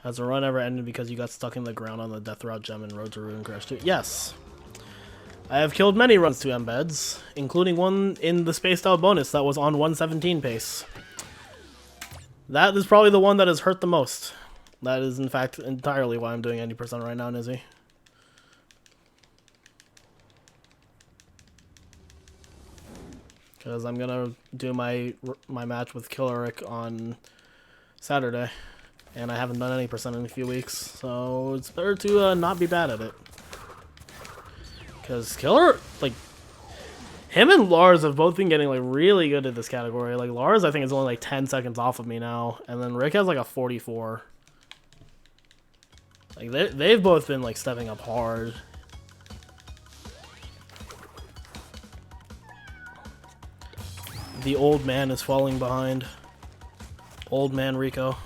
Has the run ever ended because you got stuck in the ground on the Death Route gem in Road to Ruin Crash 2? Yes. I have killed many runs to embeds, including one in the spaced out bonus that was on 117 pace. That is probably the one that has hurt the most. That is, in fact, entirely why I'm doing 80% right now, Nizzy. Because I'm gonna do my match with Killeric on Saturday, and I haven't done 80% in a few weeks, so it's better to not be bad at it. Because Killer, like, him and Lars have both been getting like really good at this category. Like Lars, I think is only like 10 seconds off of me now, and then Rick has like a 44. Like they've both been like stepping up hard. The old man is falling behind. Old man Riko.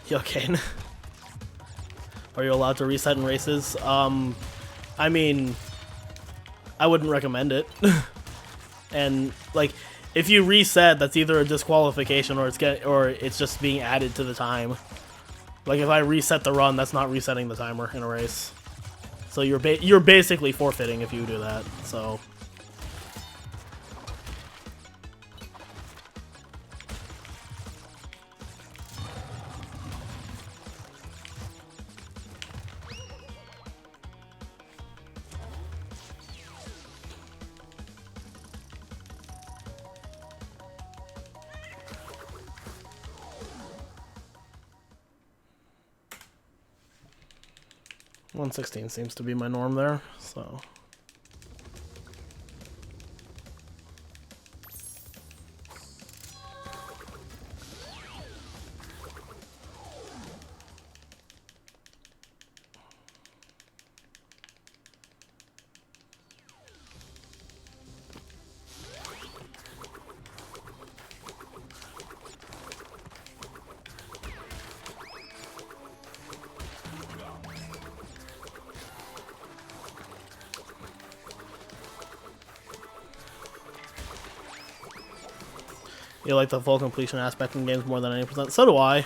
Yo, Kane. Are you allowed to reset in races? I mean, I wouldn't recommend it. And like, if you reset, that's either a disqualification or it's just being added to the time. Like if I reset the run, that's not resetting the timer in a race. So you're basically forfeiting if you do that. So. $116 seems to be my norm there, so. You like the full completion aspect in games more than 80%? So do I.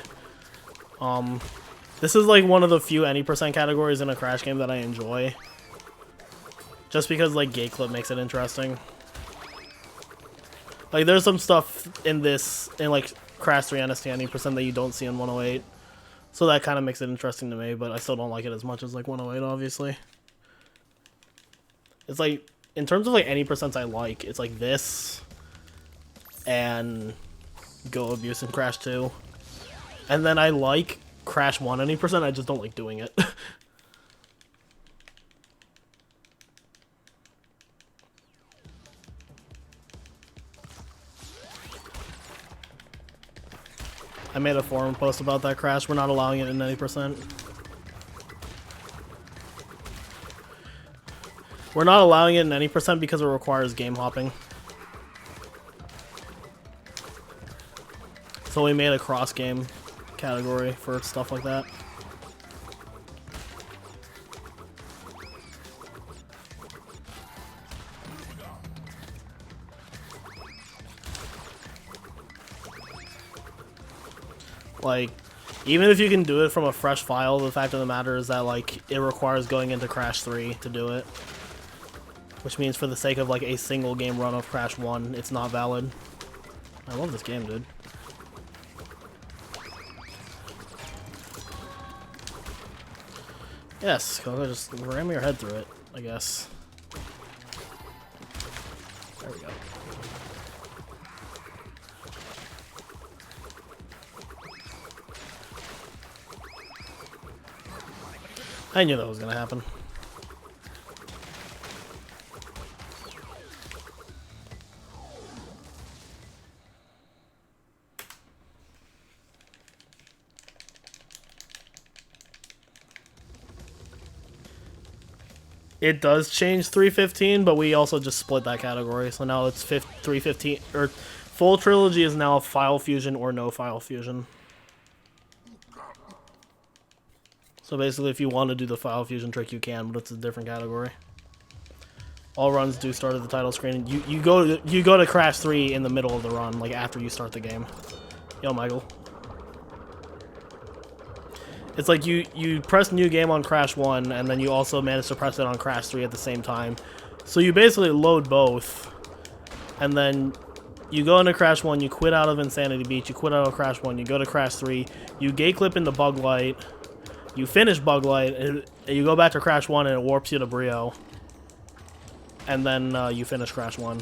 This is like one of the few 80% categories in a Crash game that I enjoy. Just because like gate clip makes it interesting. Like there's some stuff in like Crash 3 NST 80% that you don't see in 108. So that kind of makes it interesting to me, but I still don't like it as much as like 108 obviously. It's like, in terms of like 80% I like, it's like this and Go Abuse and Crash 2. And then I like Crash 1 80%, I just don't like doing it. I made a forum post about that Crash. We're not allowing it in 80%. We're not allowing it in 80% because it requires game hopping. So we made a cross game category for stuff like that. Like, even if you can do it from a fresh file, the fact of the matter is that like it requires going into Crash 3 to do it. Which means for the sake of like a single game run of Crash 1, it's not valid. I love this game, dude. Yes, Coco, just ram your head through it, I guess. There we go. I knew that was gonna happen. It does change 315, but we also just split that category. So now it's 315, or full trilogy is now file fusion or no file fusion. So basically, if you want to do the file fusion trick, you can, but it's a different category. All runs do start at the title screen. You go to Crash 3 in the middle of the run, like after you start the game. Yo, Michael. It's like you press new game on Crash 1, and then you also manage to press it on Crash 3 at the same time. So you basically load both, and then you go into Crash 1, you quit out of Insanity Beach, you quit out of Crash 1, you go to Crash 3, you gate clip into Bug Light, you finish Bug Light, and you go back to Crash 1 and it warps you to Brio. And then you finish Crash 1.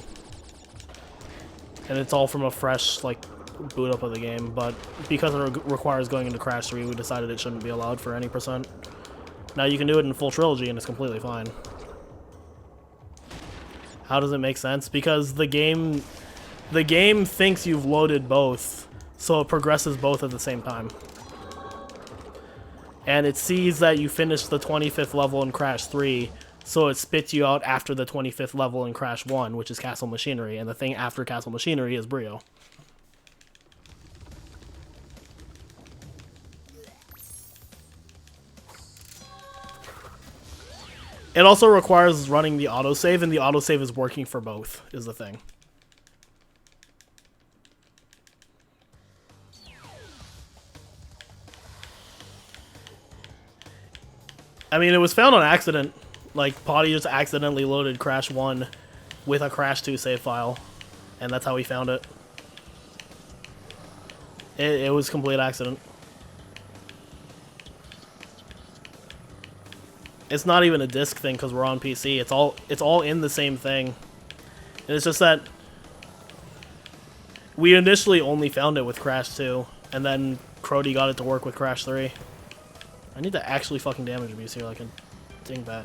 And it's all from a fresh, like, boot up of the game, but because it requires going into Crash 3, we decided it shouldn't be allowed for any percent. Now you can do it in full Trilogy and it's completely fine. How does it make sense? Because the game thinks you've loaded both, so it progresses both at the same time. And it sees that you finished the 25th level in Crash 3, so it spits you out after the 25th level in Crash 1, which is Castle Machinery, and the thing after Castle Machinery is Brio. It also requires running the autosave, and the autosave is working for both, is the thing. I mean, it was found on accident. Like, Potty just accidentally loaded Crash 1 with a Crash 2 save file, and that's how we found it. It was complete accident. It's not even a disc thing because we're on PC. It's all in the same thing. And it's just that we initially only found it with Crash 2, and then Crody got it to work with Crash 3. I need to actually fucking damage abuse here like a dingbat.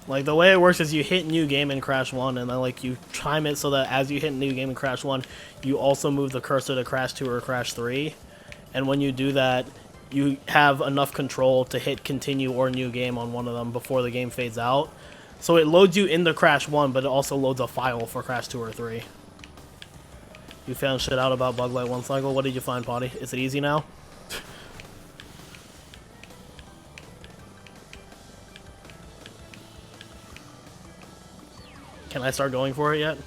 Like, the way it works is you hit new game in Crash 1, and then, like, you time it so that as you hit new game in Crash 1, you also move the cursor to Crash 2 or Crash 3. And when you do that, you have enough control to hit continue or new game on one of them before the game fades out. So it loads you into Crash 1, but it also loads a file for Crash 2 or 3. You found shit out about Bug Light 1 Cycle? What did you find, Potty? Is it easy now? Can I start going for it yet?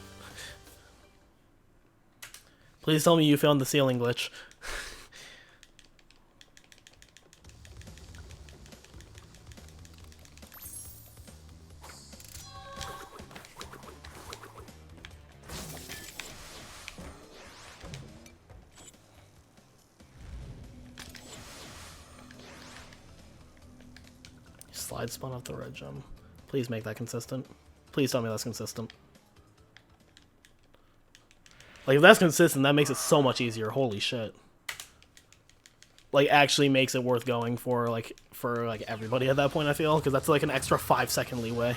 Please tell me you found the ceiling glitch. Slide spawn off the red gem. Please make that consistent. Please tell me that's consistent. Like, if that's consistent, that makes it so much easier. Holy shit. Like, actually makes it worth going for everybody at that point, I feel. Because that's like an extra 5-second leeway.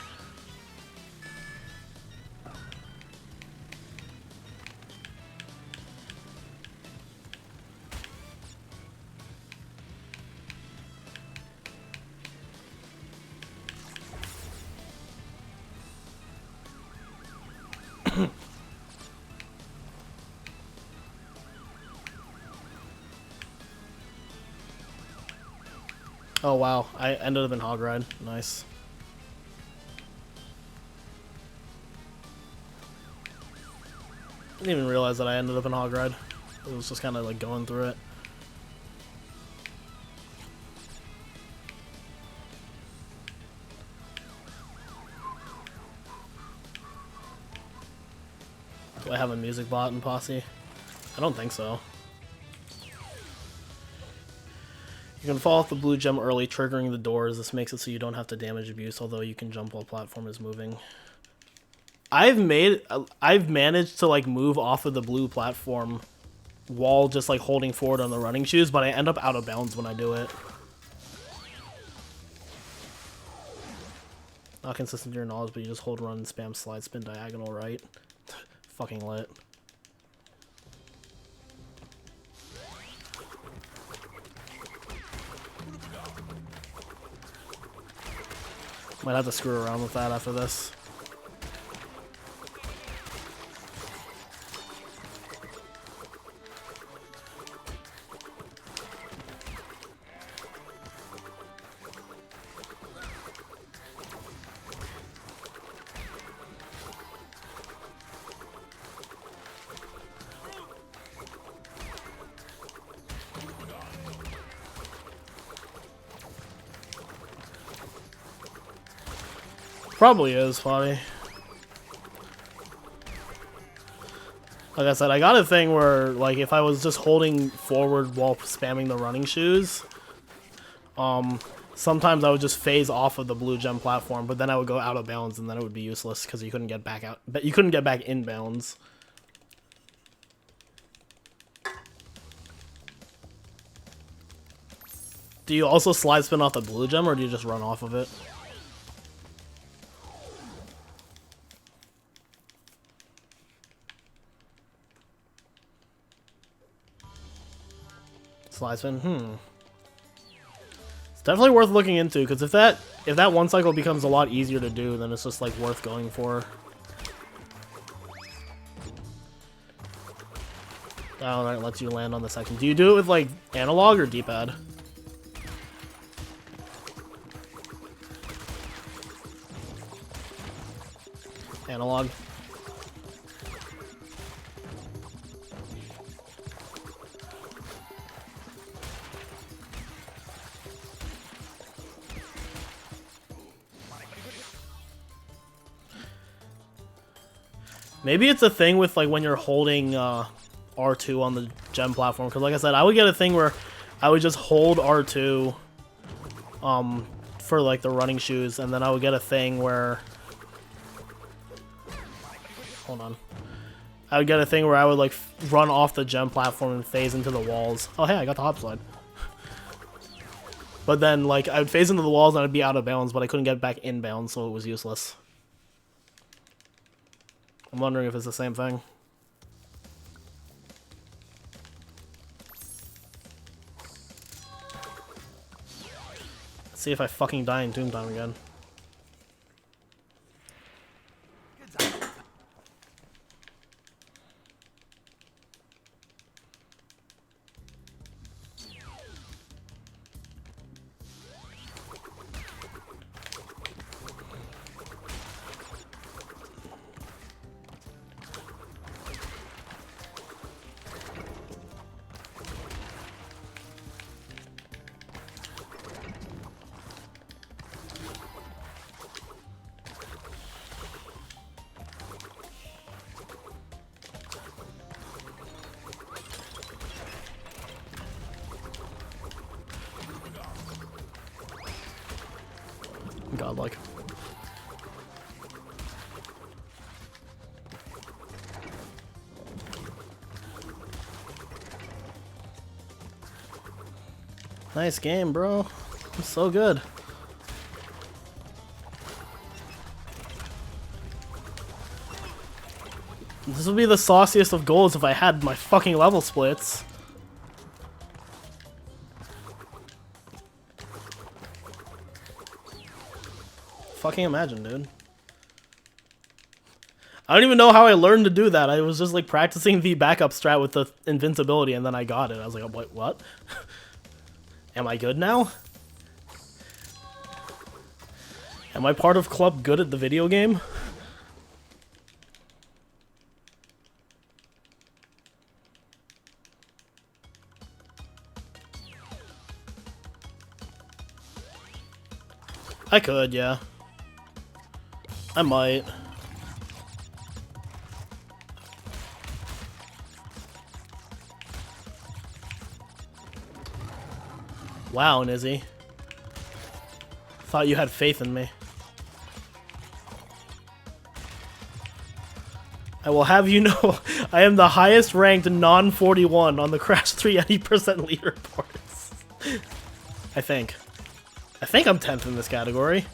Oh wow, I ended up in Hog Ride. Nice. I didn't even realize that I ended up in Hog Ride. It was just kind of like going through it. Do I have a music bot in Posse? I don't think so. You can fall off the blue gem early, triggering the doors. This makes it so you don't have to damage abuse, although you can jump while platform is moving. I've managed to like move off of the blue platform while just like holding forward on the running shoes, but I end up out of bounds when I do it. Not consistent to your knowledge, but you just hold run and spam slide spin diagonal right. Fucking lit. Might have to screw around with that after this. Probably is, Foddy. Like I said, I got a thing where, like, if I was just holding forward while spamming the running shoes, sometimes I would just phase off of the blue gem platform, but then I would go out of bounds, and then it would be useless because you couldn't get back out. But you couldn't get back in bounds. Do you also slide spin off the blue gem, or do you just run off of it? Slide spin? It's definitely worth looking into, because if that one cycle becomes a lot easier to do, then it's just like worth going for. Oh, that lets you land on the section. Do you do it with like analog or D-pad? Analog. Maybe it's a thing with like when you're holding R2 on the gem platform, because like I said, I would get a thing where I would just hold R2 for like the running shoes, and then I would get a thing where I would get a thing where I would like run off the gem platform and phase into the walls. Oh hey, I got the hop slide. But then like I would phase into the walls and I'd be out of bounds, but I couldn't get back in bounds, so it was useless. I'm wondering if it's the same thing. Let's see if I fucking die in Tombtime again. Godlike. Nice game, bro. It's so good. This would be the sauciest of goals if I had my fucking level splits. Fucking imagine, dude. I don't even know how I learned to do that. I was just like practicing the backup strat with the invincibility, and then I got it. I was like, oh, what? Am I good now? Am I part of Club Good at the video game? I could, yeah. I might. Wow, Nizzy. Thought you had faith in me. I will have you know, I am the highest ranked non-41 on the Crash 3 80% leaderboards. I think I'm 10th in this category.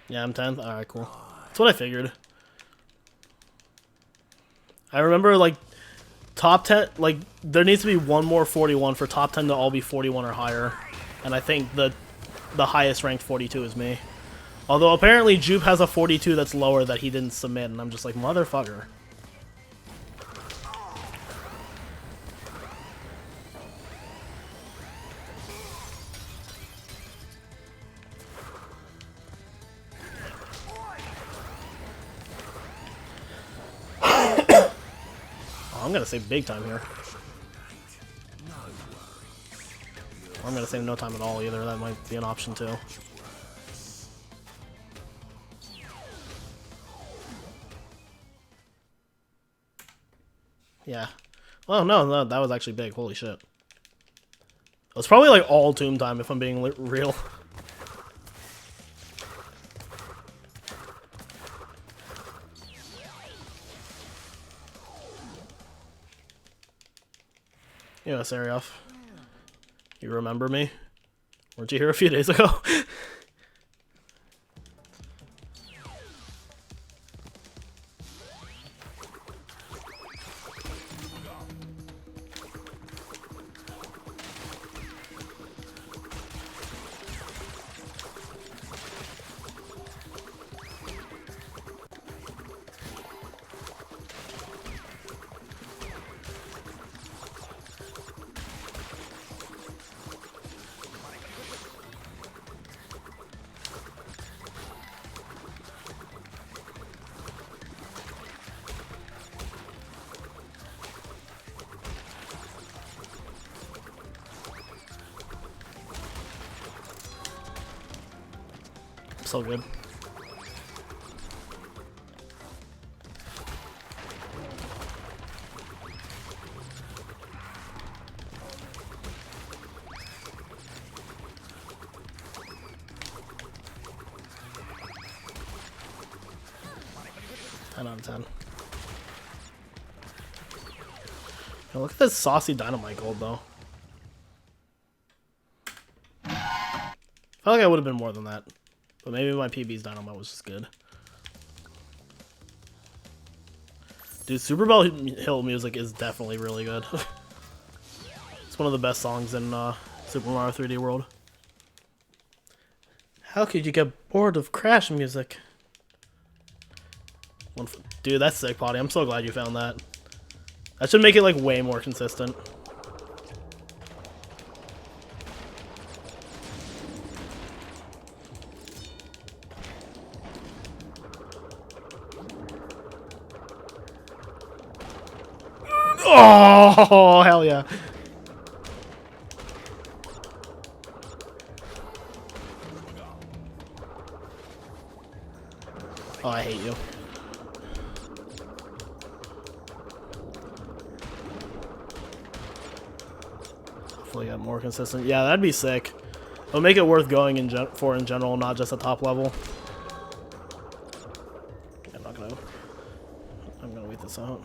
Yeah, I'm 10th. Alright, cool. That's what I figured. I remember like top 10, like there needs to be one more 41 for top 10 to all be 41 or higher, and I think the highest ranked 42 is me. Although apparently Jupe has a 42 that's lower that he didn't submit, and I'm just like, motherfucker. Oh, I'm gonna save big time here. Or I'm gonna save no time at all either, that might be an option too. Yeah. Oh no, that was actually big. Holy shit. It was probably like all tomb time if I'm being real. Yeah, Sarioff. You remember me? Weren't you here a few days ago? So good. Ten out of 10. Now look at this saucy dynamite gold though. I felt like I would have been more than that. But maybe my PB's dynamite was just good. Dude, Super Bell Hill music is definitely really good. It's one of the best songs in Super Mario 3D World. How could you get bored of Crash music? Dude, that's sick, Potty. I'm so glad you found that. That should make it like way more consistent. Oh, hell yeah. Oh, I hate you. Hopefully get more consistent. Yeah, that'd be sick. It'll make it worth going in general, not just a top level. I'm gonna wait this out.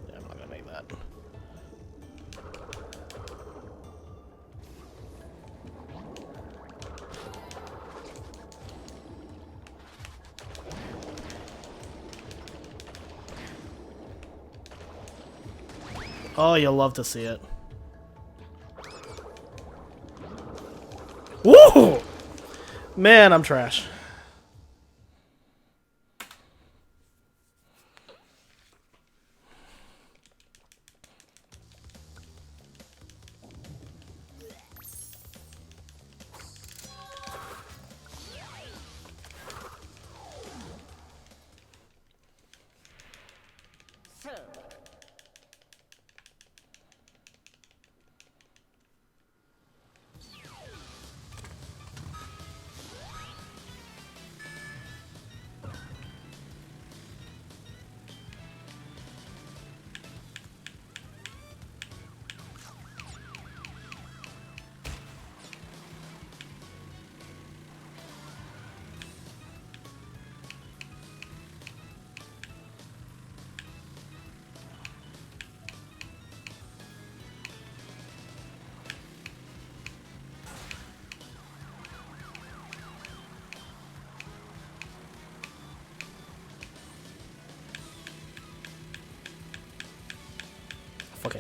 Yeah, I'm not gonna make that. Oh, you'll love to see it. Woo! Man, I'm trash.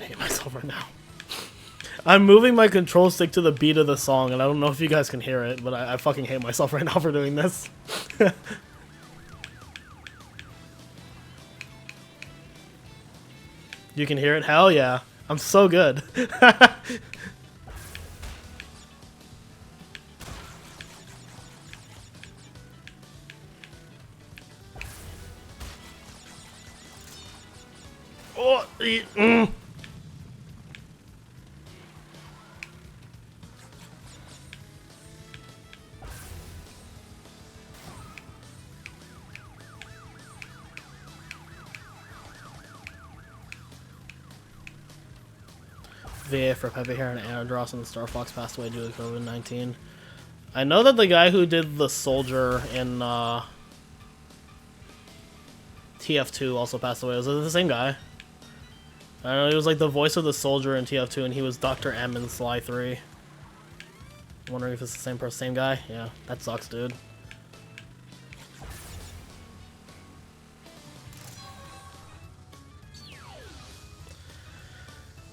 hate myself right now. I'm moving my control stick to the beat of the song, and I don't know if you guys can hear it, but I fucking hate myself right now for doing this. You can hear it? Hell yeah. I'm so good. Oh, VA for Pepe Hair and Aerodross and Star Fox passed away due to COVID-19. I know that the guy who did the soldier in TF2 also passed away. Was it the same guy? I don't know, he was like the voice of the soldier in TF2 and he was Dr. M in Sly 3. I'm wondering if it's the same person, same guy? Yeah, that sucks, dude.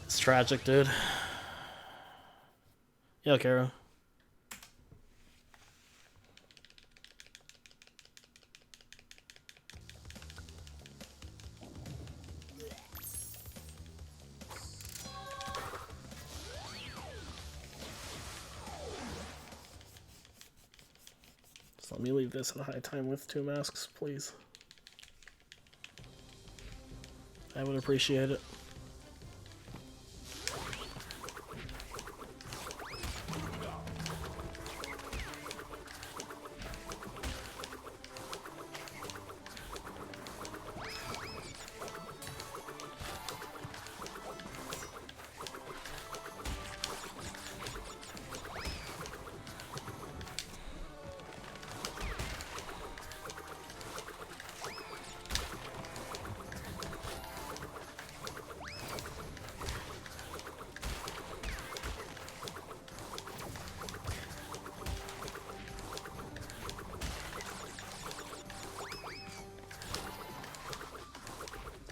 It's tragic, dude. Yo, Kara. So let me leave this in a high time with 2 masks, please. I would appreciate it.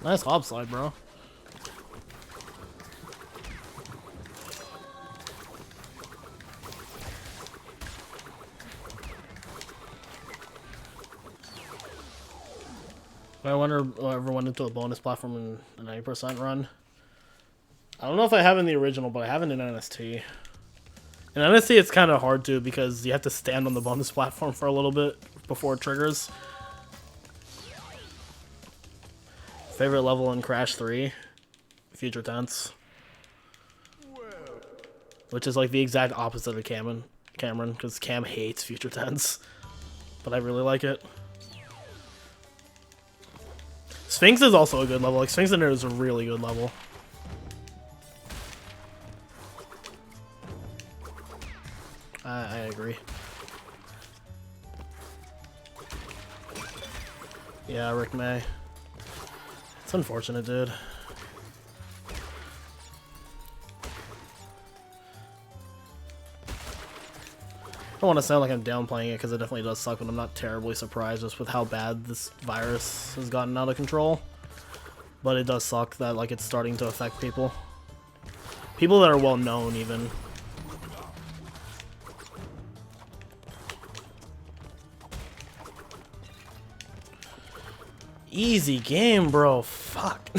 Nice hop slide, bro. I wonder if I ever went into a bonus platform in a 90% run. I don't know if I have in the original, but I have it in NST. In NST, it's kind of hard to because you have to stand on the bonus platform for a little bit before it triggers. Favorite level in Crash 3? Future Tense. Which is like the exact opposite of Cameron, because Cam hates Future Tense. But I really like it. Sphinx is also a good level. Like, Sphinx in there is a really good level. I agree. Yeah, Rick May. It's unfortunate, dude. I don't want to sound like I'm downplaying it because it definitely does suck, but I'm not terribly surprised just with how bad this virus has gotten out of control. But it does suck that like it's starting to affect people. People that are well known even. Easy game, bro. Fuck.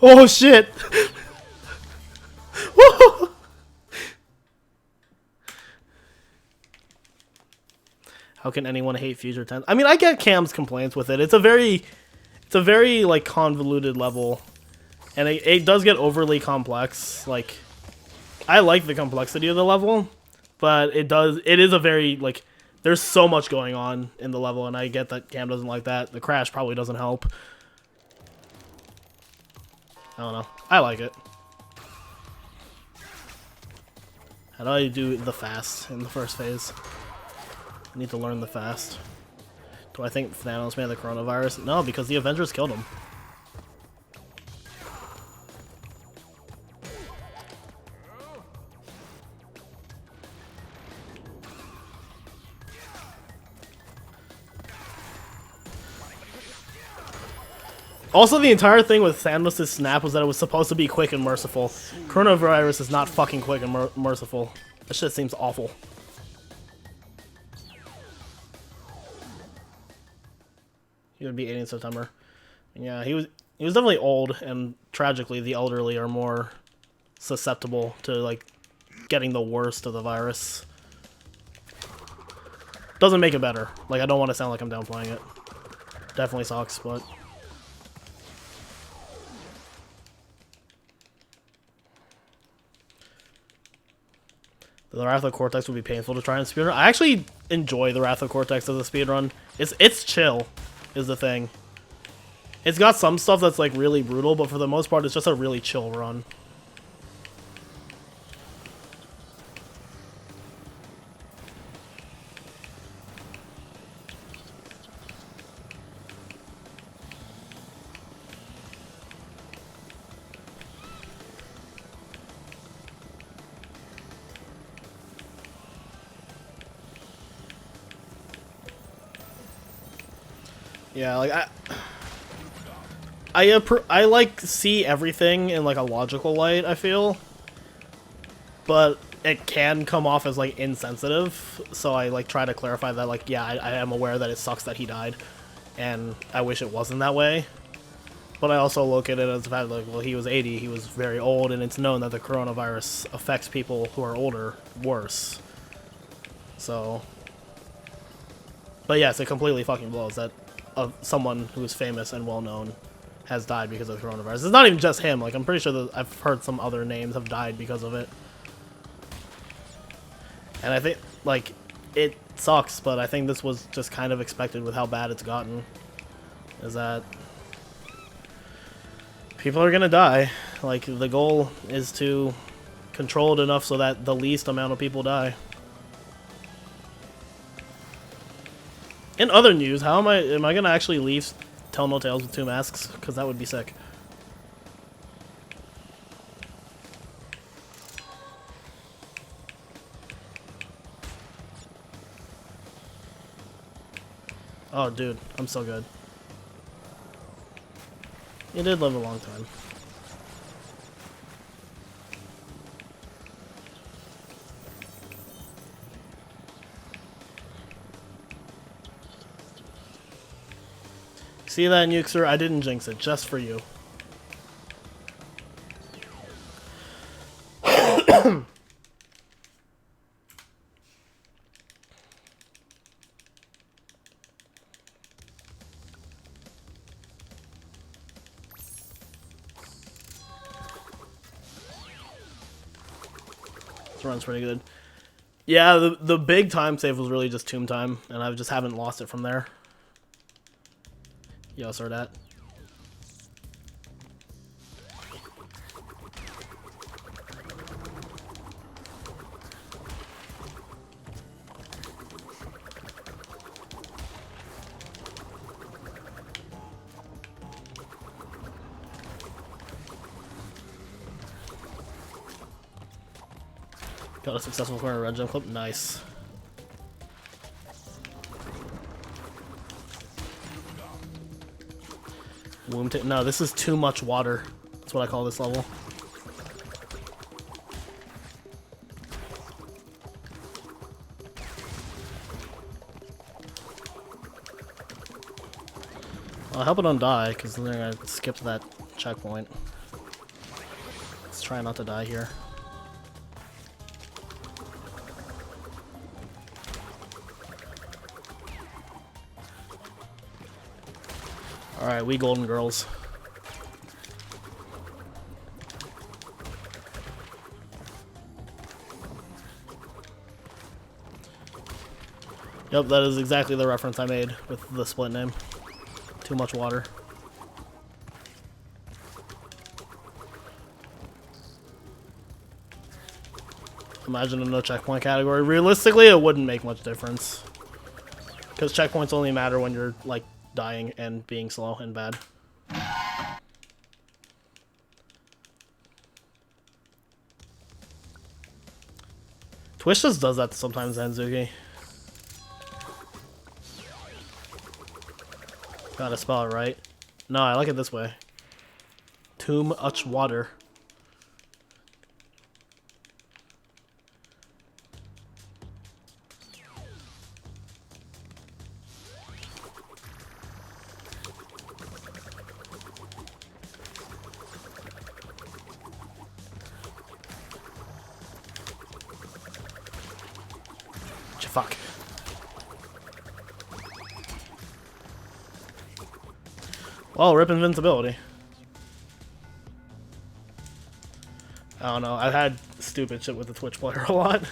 Oh, shit. How can anyone hate Future Tense? I mean, I get Cam's complaints with it. It's a very like convoluted level, and it does get overly complex. Like, I like the complexity of the level, but it is a very like there's so much going on in the level, and I get that Cam doesn't like that. The crash probably doesn't help. I don't know. I like it. How do I do the fast in the first phase? I need to learn the fast. Do I think Thanos made the coronavirus? No, because the Avengers killed him. Also, the entire thing with Thanos' snap was that it was supposed to be quick and merciful. Coronavirus is not fucking quick and merciful. That shit seems awful. He would be 80 in September. Yeah, he was definitely old, and tragically, the elderly are more susceptible to like getting the worst of the virus. Doesn't make it better. Like, I don't want to sound like I'm downplaying it. Definitely sucks, but the Wrath of Cortex would be painful to try and speedrun. I actually enjoy the Wrath of Cortex as a speedrun. It's chill, is the thing. It's got some stuff that's like really brutal, but for the most part, it's just a really chill run. Yeah, like I like see everything in like a logical light, I feel, but it can come off as like insensitive. So I like try to clarify that, like, yeah, I am aware that it sucks that he died, and I wish it wasn't that way. But I also look at it as the fact, like, well, he was 80, he was very old, and it's known that the coronavirus affects people who are older worse. So, but yes, it completely fucking blows that someone who is famous and well known has died because of the coronavirus. It's not even just him. Like, I'm pretty sure that I've heard some other names have died because of it. And I think, like, it sucks, but I think this was just kind of expected with how bad it's gotten. Is that people are gonna die. Like, the goal is to control it enough so that the least amount of people die. In other news, how am I gonna actually leave Tell No Tales with 2 masks? Because that would be sick. Oh, dude, I'm so good. You did live a long time. See that, Nukester? I didn't jinx it, just for you. This run's pretty good. Yeah, the big time save was really just tomb time, and I just haven't lost it from there. Yo, sir, that. Got a successful corner red gem clip. Nice. Womb no, this is too much water. That's what I call this level. I hope I don't die, because then I skipped that checkpoint. Let's try not to die here. Alright, we golden girls. Yep, that is exactly the reference I made with the split name. Too much water. Imagine a no checkpoint category. Realistically, it wouldn't make much difference. Because checkpoints only matter when you're, like, dying and being slow and bad. Twitch just does that sometimes, Zanzuki. Gotta spell it right. No, I like it this way. Too much water. Fuck. Well, rip invincibility. I don't know. I've had stupid shit with the Twitch player a lot.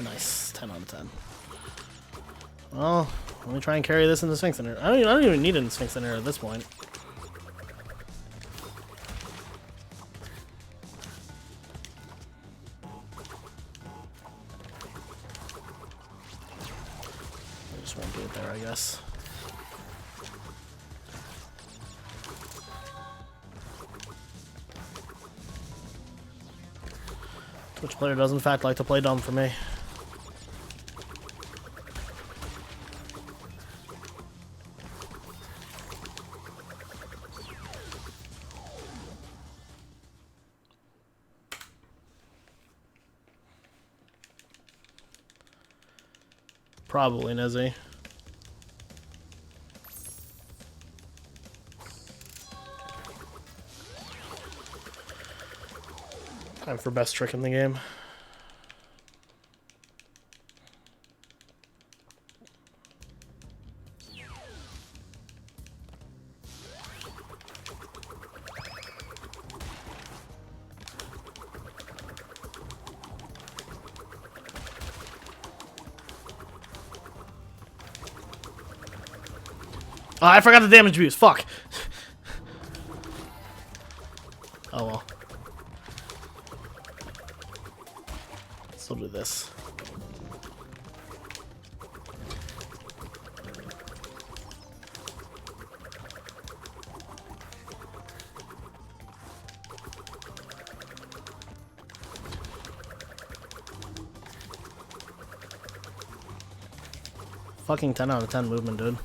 Nice. 10 out of 10. Well, let me try and carry this in the Sphinx Center. I don't even need it in the Sphinx Center at this point. I just won't do it there, I guess. Twitch player does in fact like to play dumb for me. Probably, Nizzy. Time for best trick in the game. Oh, I forgot the damage boost. Fuck. Oh well. Still do this. Fucking 10 out of 10 movement, dude.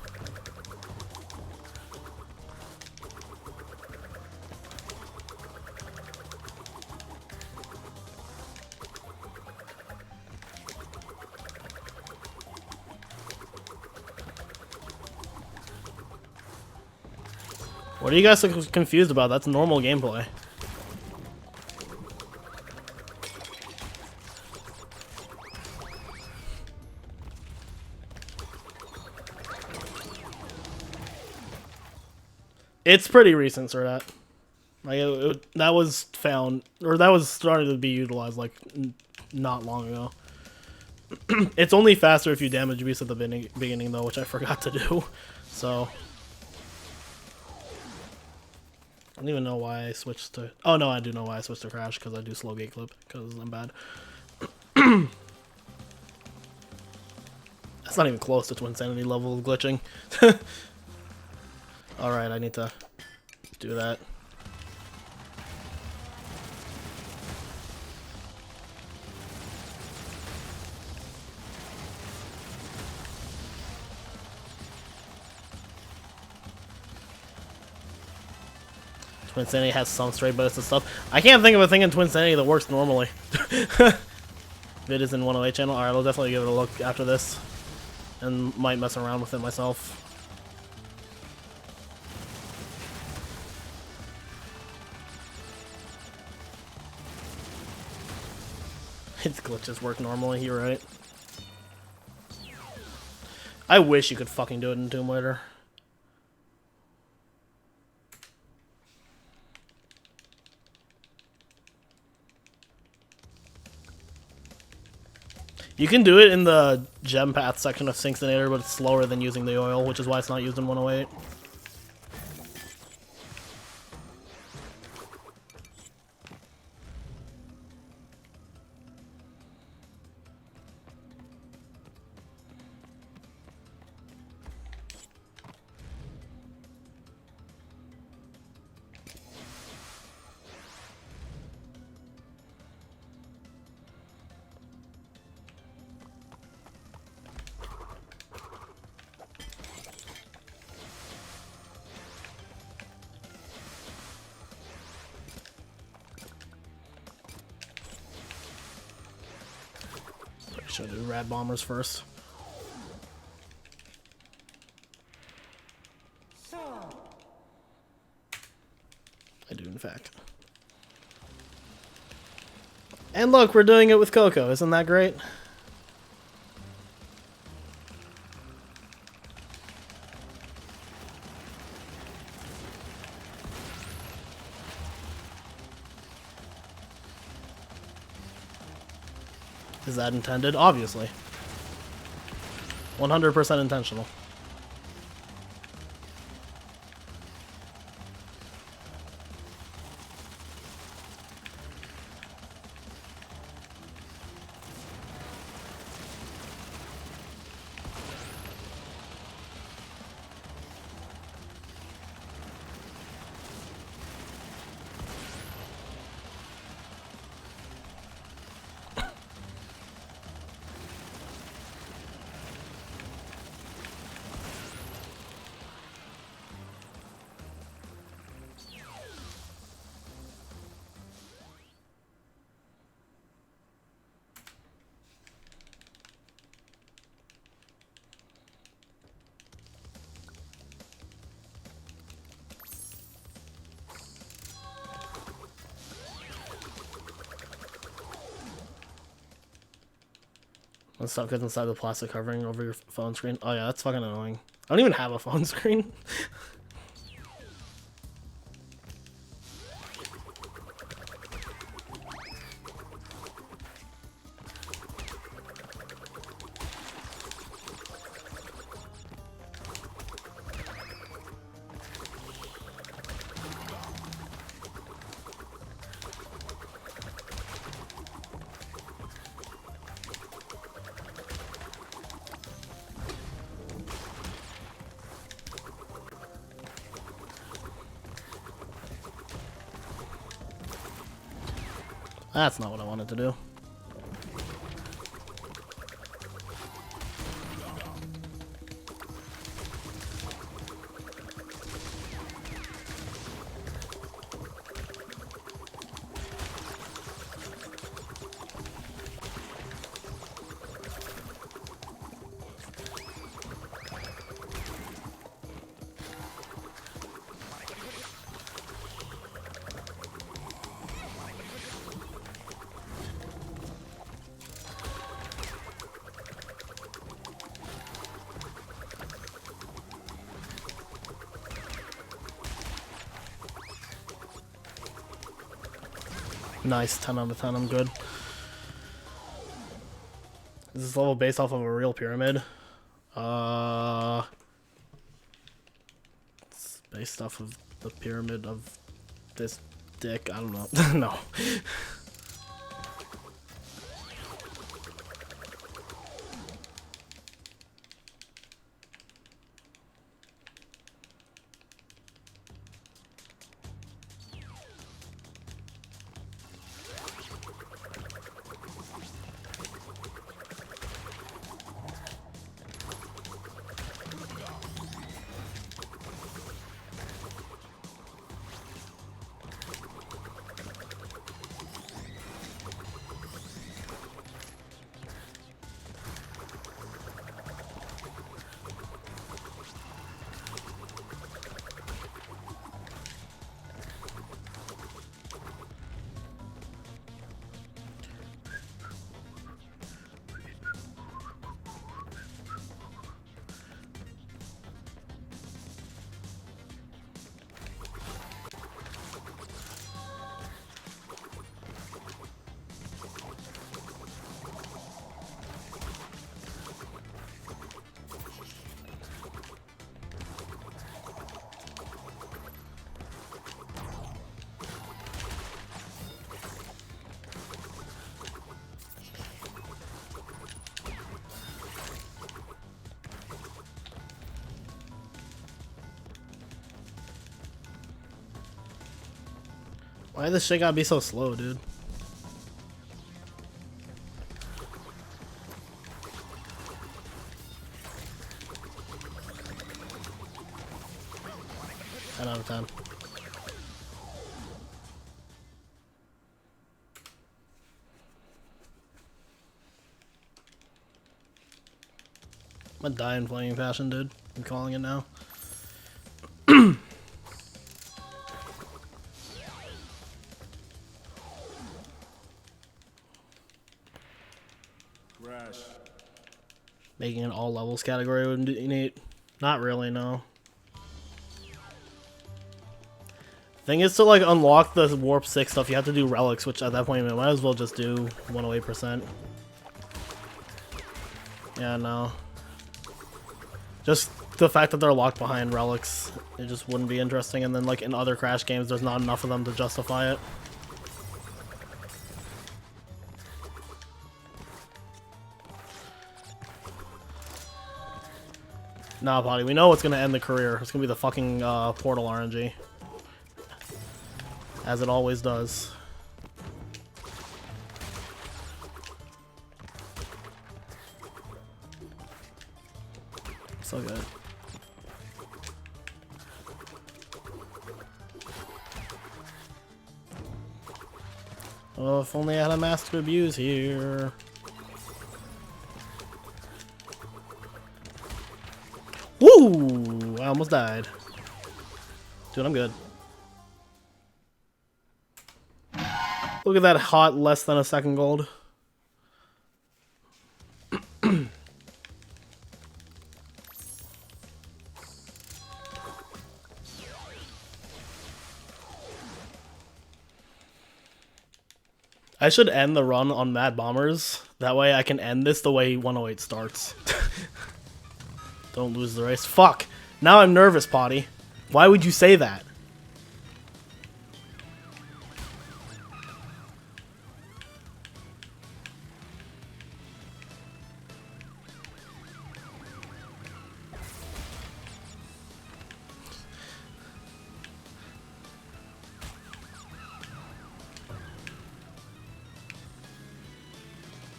What are you guys so confused about? That's normal gameplay. It's pretty recent, sir. That was found, or that was started to be utilized like not long ago. It's only faster if you damage beast at the beginning though, which I forgot to do. So I don't even know why I switched to... Oh, no, I do know why I switched to Crash, because I do slow gate clip, because I'm bad. That's not even close to Twinsanity level of glitching. Alright, I need to do that. Twinsanity has some straight bullets and stuff. I can't think of a thing in Twinsanity that works normally. Vid is in 108 channel. Alright, I'll definitely give it a look after this. And might mess around with it myself. Its glitches work normally, you're right. I wish you could fucking do it in Tomb Raider. You can do it in the gem path section of Sphinxinator, but it's slower than using the oil, which is why it's not used in 108. Should do rad bombers first. I do, in fact. And look, we're doing it with Coco. Isn't that great? Is that intended? Obviously. 100% intentional. When stuff gets inside the plastic covering over your phone screen. Oh yeah, that's fucking annoying. I don't even have a phone screen. That's not what I wanted to do. Nice, 10 out of 10, I'm good. Is this level based off of a real pyramid? It's based off of the pyramid of this dick, I don't know. No. Why this shit gotta be so slow, dude? Ten out of 10. I'm gonna die in Flaming Passion, dude. I'm calling it now. Making an all levels category would be neat. Not really, no. Thing is, to like unlock the Warp 6 stuff, you have to do relics, which at that point you might as well just do 108%. Yeah, no. Just the fact that they're locked behind relics, it just wouldn't be interesting. And then like in other Crash games, there's not enough of them to justify it. Nah, Potty, we know what's gonna end the career. It's gonna be the fucking Portal RNG. As it always does. So good. Oh, if only I had a mask to abuse here. Woo! I almost died. Dude, I'm good. Look at that hot less than a second gold. I should end the run on Mad Bombers. That way I can end this the way 108 starts. Don't lose the race. Fuck! Now I'm nervous, Potty. Why would you say that?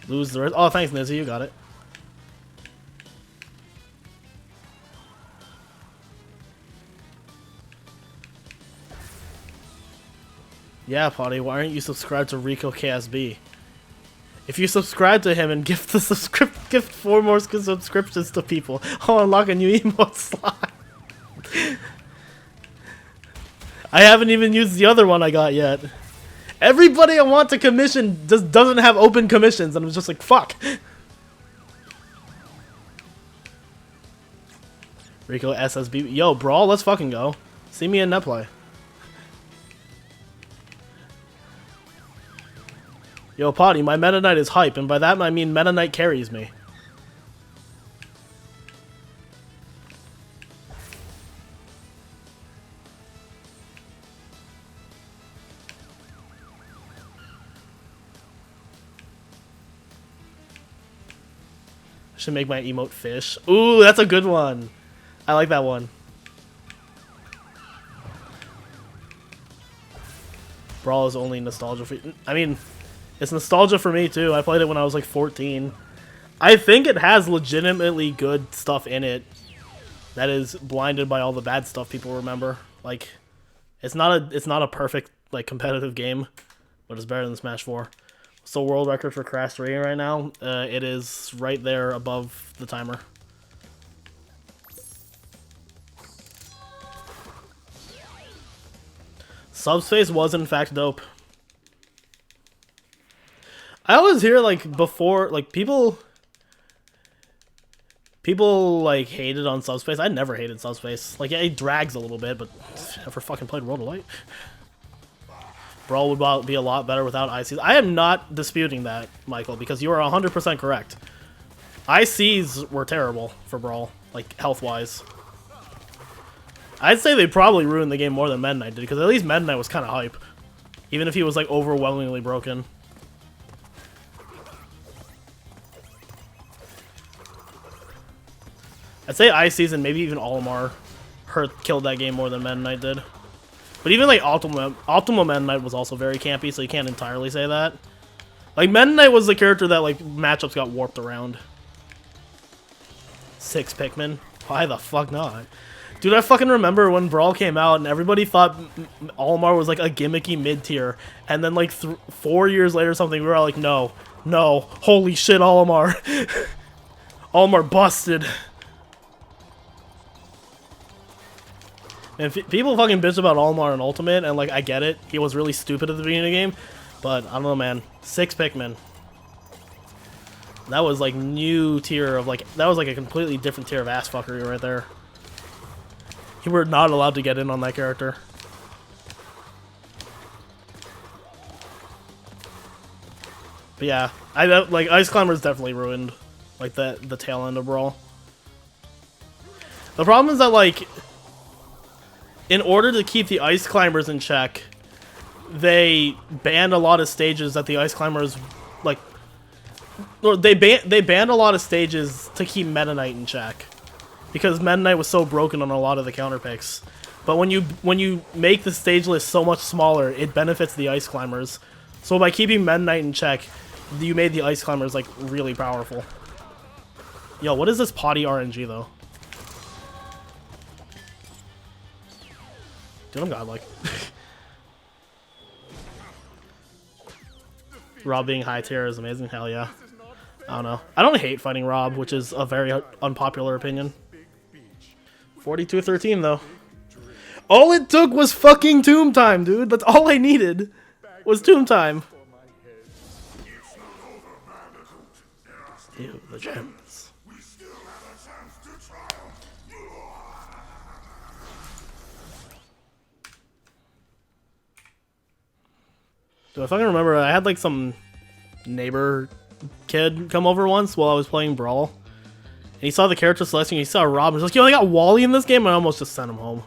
Lose the race. Oh, thanks, Nizzy. You got it. Yeah, Potty, why aren't you subscribed to Riko KSB? If you subscribe to him and gift the gift 4 more subscriptions to people, I'll unlock a new emote slot. I haven't even used the other one I got yet. Everybody I want to commission just doesn't have open commissions, and I'm just like, fuck. Riko SSB. Yo, Brawl, let's fucking go. See me in netplay. Yo, Potty, my Meta Knight is hype, and by that I mean Meta Knight carries me. I should make my emote fish. Ooh, that's a good one. I like that one. Brawl is only nostalgia for you. I mean, it's nostalgia for me too. I played it when I was like 14. I think it has legitimately good stuff in it that is blinded by all the bad stuff people remember. Like, it's not a perfect like competitive game, but it's better than Smash 4. So world record for Crash 3 right now, it is right there above the timer. Subspace was in fact dope. I always hear like before, like people like hated on Subspace. I never hated Subspace. Like, yeah, it drags a little bit, but never fucking played World of Light. Brawl would be a lot better without ICs. I am not disputing that, Michael, because you are 100% correct. ICs were terrible for Brawl, like health-wise. I'd say they probably ruined the game more than Meta Knight did, because at least Meta Knight was kind of hype, even if he was like overwhelmingly broken. I'd say ICs and maybe even Olimar killed that game more than Meta Knight did. But even like Ultima Meta Knight was also very campy, so you can't entirely say that. Like, Meta Knight was the character that like matchups got warped around. 6 Pikmin? Why the fuck not? Dude, I fucking remember when Brawl came out and everybody thought Olimar was like a gimmicky mid-tier. And then like 4 years later or something, we were all like, no, holy shit, Olimar. Olimar busted. And people fucking bitch about Olimar and Ultimate, and like I get it. He was really stupid at the beginning of the game, but I don't know, man. 6 Pikmin. That was like new tier of like that was like a completely different tier of ass fuckery right there. You were not allowed to get in on that character. But yeah, like Ice Climber's definitely ruined like the tail end of Brawl. The problem is that like in order to keep the Ice Climbers in check, they banned a lot of stages that the Ice Climbers like or they banned a lot of stages to keep Meta Knight in check. Because Meta Knight was so broken on a lot of the counter picks. But when you make the stage list so much smaller, it benefits the Ice Climbers. So by keeping Meta Knight in check, you made the Ice Climbers like really powerful. Yo, what is this potty RNG though? Dude, I'm godlike. Rob being high tier is amazing. Hell yeah. I don't know. I don't hate fighting Rob, which is a very unpopular opinion. 42-13 though. All it took was fucking tomb time, dude. That's all I needed. Was tomb time. Ew, the gems. Do I fucking remember I had like some neighbor kid come over once while I was playing Brawl. And he saw the character selection, he saw Rob, and he was like, yo, they got Wally in this game, and I almost just sent him home.